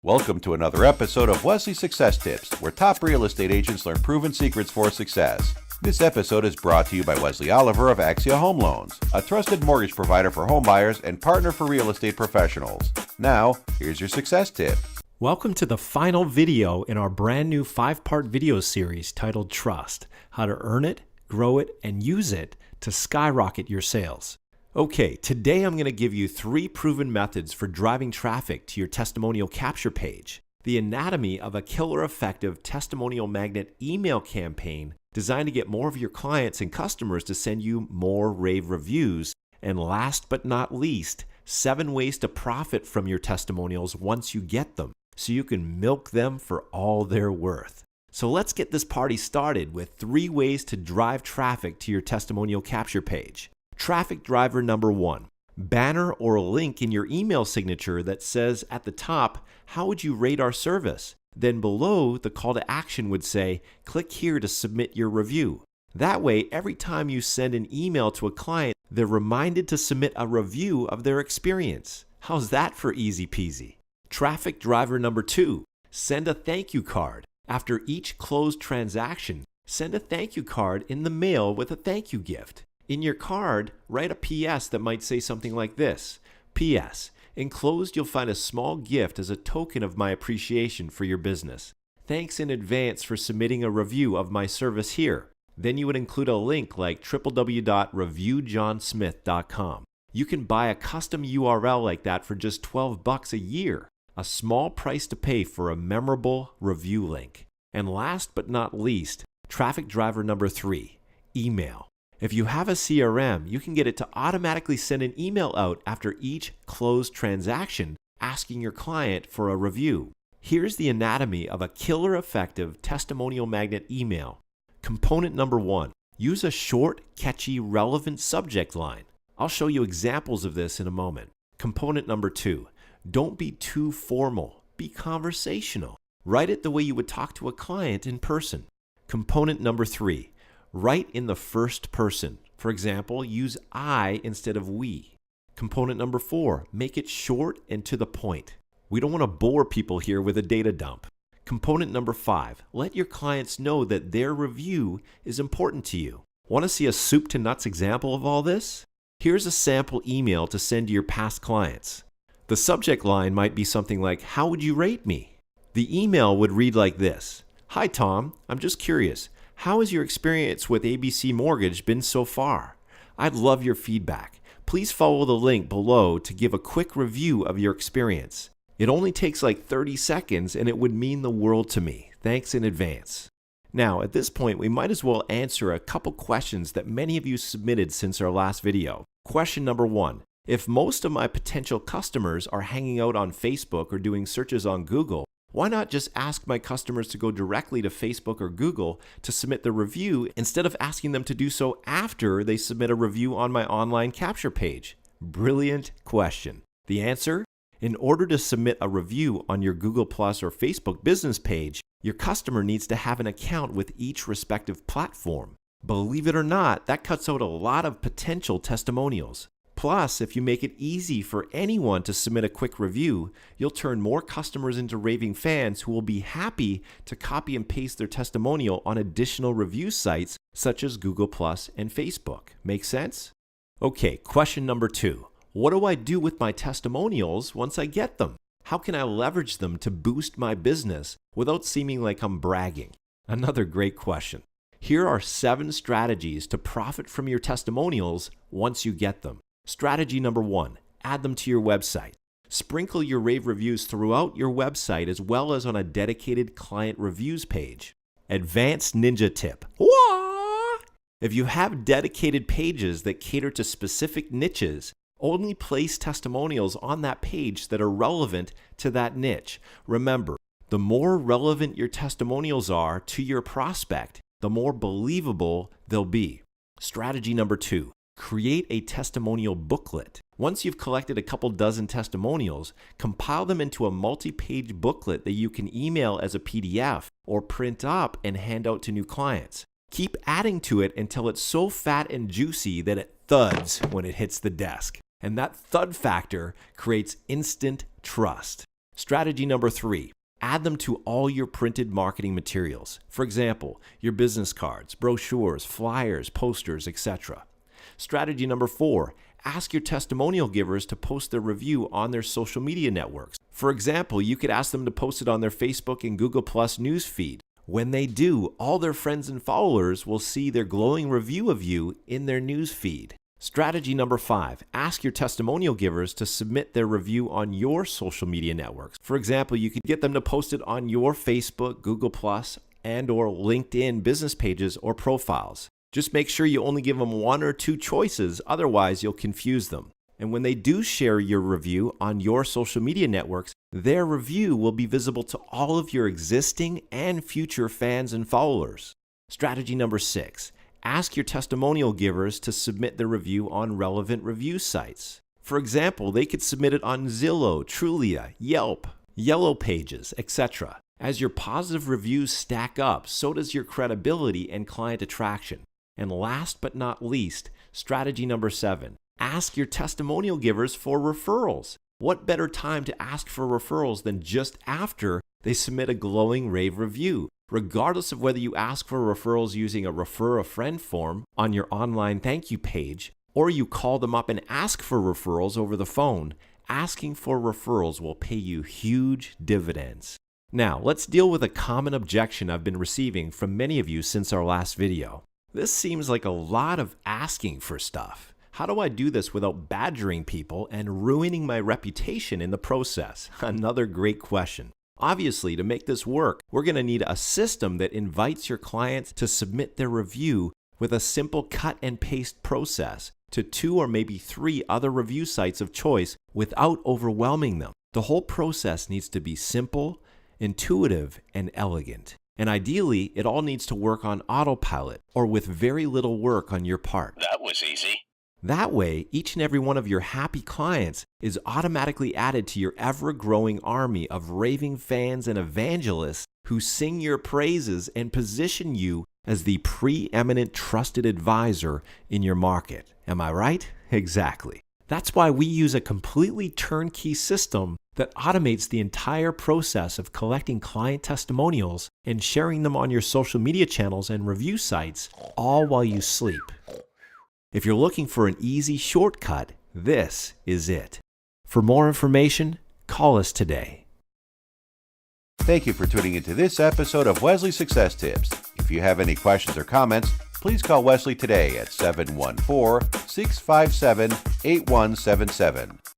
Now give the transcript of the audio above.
Welcome to another episode of Wesley Success Tips, where top real estate agents learn proven secrets for success. This episode is brought to you by Wesley Oliver of Axia Home Loans, a trusted mortgage provider for home buyers and partner for real estate professionals. Now, here's your success tip. Welcome to the final video in our brand new 5-part video series titled Trust: How to Earn It, Grow It, and Use It to Skyrocket Your Sales. Okay, today I'm going to give you 3 proven methods for driving traffic to your testimonial capture page. The anatomy of a killer effective testimonial magnet email campaign designed to get more of your clients and customers to send you more rave reviews. And last but not least, 7 ways to profit from your testimonials once you get them, so you can milk them for all they're worth. So let's get this party started with 3 ways to drive traffic to your testimonial capture page. Traffic driver number 1, banner or a link in your email signature that says at the top, "How would you rate our service?" Then below, the call to action would say, "Click here to submit your review." That way, every time you send an email to a client, they're reminded to submit a review of their experience. How's that for easy peasy? Traffic driver number 2, send a thank you card. After each closed transaction, send a thank you card in the mail with a thank you gift. In your card, write a PS that might say something like this: PS, enclosed you'll find a small gift as a token of my appreciation for your business. Thanks in advance for submitting a review of my service here. Then you would include a link like www.reviewjohnsmith.com. You can buy a custom URL like that for just $12 a year, a small price to pay for a memorable review link. And last but not least, traffic driver number 3, email. If you have a CRM, you can get it to automatically send an email out after each closed transaction asking your client for a review. Here's the anatomy of a killer effective testimonial magnet email. Component number 1, use a short, catchy, relevant subject line. I'll show you examples of this in a moment. Component number 2, don't be too formal, be conversational. Write it the way you would talk to a client in person. Component number 3, write in the first person. For example, use I instead of we. Component number 4, make it short and to the point. We don't want to bore people here with a data dump. Component number 5, let your clients know that their review is important to you. Want to see a soup to nuts example of all this? Here's a sample email to send to your past clients. The subject line might be something like, "How would you rate me?" The email would read like this: "Hi Tom, I'm just curious. How has your experience with ABC Mortgage been so far? I'd love your feedback. Please follow the link below to give a quick review of your experience. It only takes like 30 seconds and it would mean the world to me. Thanks in advance." Now, at this point, we might as well answer a couple questions that many of you submitted since our last video. Question number 1, if most of my potential customers are hanging out on Facebook or doing searches on Google, why not just ask my customers to go directly to Facebook or Google to submit the review instead of asking them to do so after they submit a review on my online capture page? Brilliant question. The answer? In order to submit a review on your Google Plus or Facebook business page, your customer needs to have an account with each respective platform. Believe it or not, that cuts out a lot of potential testimonials. Plus, if you make it easy for anyone to submit a quick review, you'll turn more customers into raving fans who will be happy to copy and paste their testimonial on additional review sites such as Google Plus and Facebook. Make sense? Okay, question number 2. What do I do with my testimonials once I get them? How can I leverage them to boost my business without seeming like I'm bragging? Another great question. Here are 7 strategies to profit from your testimonials once you get them. Strategy number 1, add them to your website. Sprinkle your rave reviews throughout your website as well as on a dedicated client reviews page. Advanced ninja tip. Wah! If you have dedicated pages that cater to specific niches, only place testimonials on that page that are relevant to that niche. Remember, the more relevant your testimonials are to your prospect, the more believable they'll be. Strategy number 2, create a testimonial booklet. Once you've collected a couple dozen testimonials, compile them into a multi-page booklet that you can email as a PDF or print up and hand out to new clients. Keep adding to it until it's so fat and juicy that it thuds when it hits the desk. And that thud factor creates instant trust. Strategy number 3, add them to all your printed marketing materials. For example, your business cards, brochures, flyers, posters, etc. Strategy number 4, ask your testimonial givers to post their review on their social media networks. For example, you could ask them to post it on their Facebook and Google Plus news feed. When they do, all their friends and followers will see their glowing review of you in their news feed. Strategy number 5, ask your testimonial givers to submit their review on your social media networks. For example, you could get them to post it on your Facebook, Google Plus, and or LinkedIn business pages or profiles. Just make sure you only give them 1 or 2 choices, otherwise you'll confuse them. And when they do share your review on your social media networks, their review will be visible to all of your existing and future fans and followers. Strategy number 6, ask your testimonial givers to submit their review on relevant review sites. For example, they could submit it on Zillow, Trulia, Yelp, Yellow Pages, etc. As your positive reviews stack up, so does your credibility and client attraction. And last but not least, strategy number 7, ask your testimonial givers for referrals. What better time to ask for referrals than just after they submit a glowing rave review? Regardless of whether you ask for referrals using a refer a friend form on your online thank you page, or you call them up and ask for referrals over the phone, asking for referrals will pay you huge dividends. Now, let's deal with a common objection I've been receiving from many of you since our last video. This seems like a lot of asking for stuff. How do I do this without badgering people and ruining my reputation in the process? Another great question. Obviously, to make this work, we're going to need a system that invites your clients to submit their review with a simple cut and paste process to 2 or maybe 3 other review sites of choice without overwhelming them. The whole process needs to be simple, intuitive, and elegant. And ideally, it all needs to work on autopilot or with very little work on your part. That was easy. That way, each and every one of your happy clients is automatically added to your ever-growing army of raving fans and evangelists who sing your praises and position you as the preeminent trusted advisor in your market. Am I right? Exactly. That's why we use a completely turnkey system that automates the entire process of collecting client testimonials and sharing them on your social media channels and review sites, all while you sleep. If you're looking for an easy shortcut, this is it. For more information, call us today. Thank you for tuning into this episode of Wesley Success Tips. If you have any questions or comments, please call Wesley today at 714-657-8177.